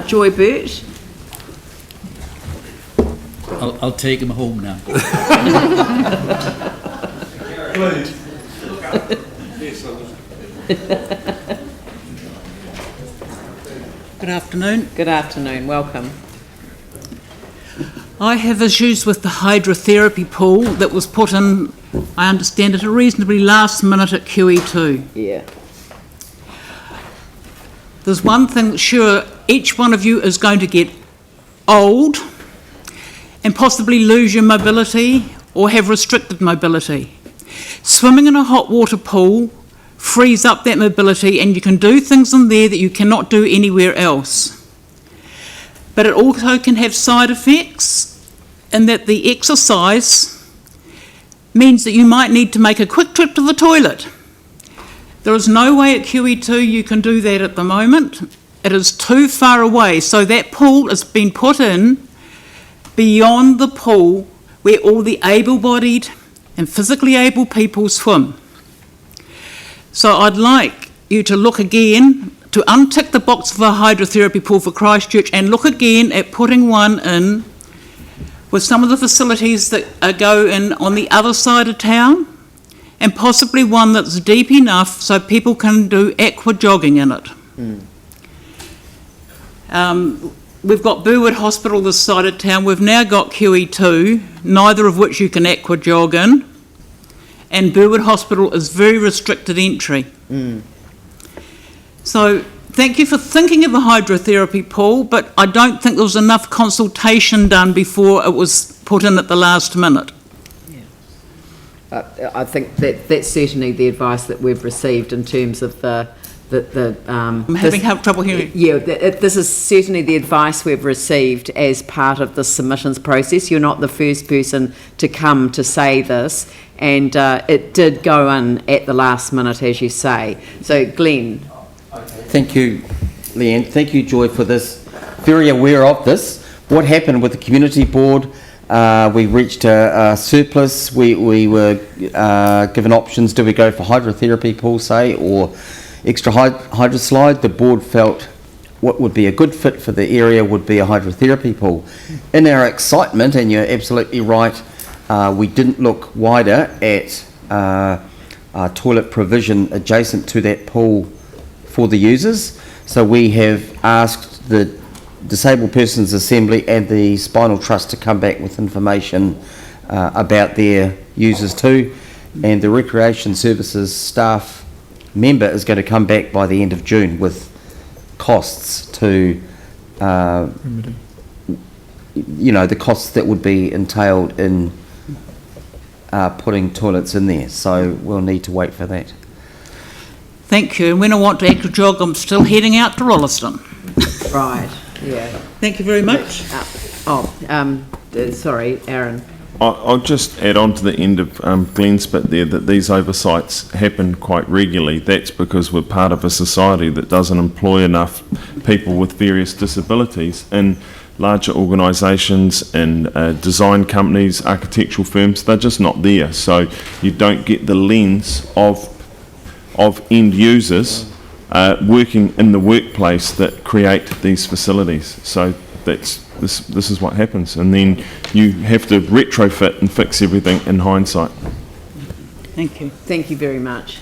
Joy Burt. I'll take him home now. Please. Good afternoon. Good afternoon, welcome. I have issues with the hydrotherapy pool that was put in, I understand, at a reasonably last minute at QE2. Yeah. There's one thing that's sure, each one of you is going to get old and possibly lose your mobility or have restricted mobility. Swimming in a hot water pool frees up that mobility and you can do things in there that you cannot do anywhere else. But it also can have side effects in that the exercise means that you might need to make a quick trip to the toilet. There is no way at QE2 you can do that at the moment. It is too far away, so that pool has been put in beyond the pool where all the able-bodied and physically able people swim. So I'd like you to look again, to untick the box for a hydrotherapy pool for Christchurch and look again at putting one in with some of the facilities that go in on the other side of town, and possibly one that's deep enough so people can do aqua jogging in it. We've got Burt Hospital this side of town, we've now got QE2, neither of which you can aqua jog in, and Burt Hospital is very restricted entry. So thank you for thinking of a hydrotherapy pool, but I don't think there was enough consultation done before it was put in at the last minute. I think that's certainly the advice that we've received in terms of I'm having trouble hearing. Yeah, this is certainly the advice we've received as part of the submissions process. You're not the first person to come to say this, and it did go in at the last minute, as you say. So, Glenn. Thank you, Leanne. Thank you, Joy, for this. Very aware of this. What happened with the community board? We reached a surplus. We were given options. Do we go for hydrotherapy pool, say, or extra hydroslide? The board felt what would be a good fit for the area would be a hydrotherapy pool. In our excitement, and you're absolutely right, we didn't look wider at toilet provision adjacent to that pool for the users. So we have asked the Disabled Persons Assembly and the Spinal Trust to come back with information about their users too, and the Recreation Services staff member is going to come back by the end of June with costs to the costs that would be entailed in putting toilets in there, so we'll need to wait for that. Thank you. And when I want to aqua jog, I'm still heading out to Rolleston. Right, yeah. Thank you very much. Sorry, Aaron. I'll just add on to the end of Glenn's bit there, that these oversights happen quite regularly. That's because we're part of a society that doesn't employ enough people with various disabilities. In larger organisations and design companies, architectural firms, they're just not there. So you don't get the lens of end users working in the workplace that create these facilities. So this is what happens, and then you have to retrofit and fix everything in hindsight. Thank you. Thank you very much.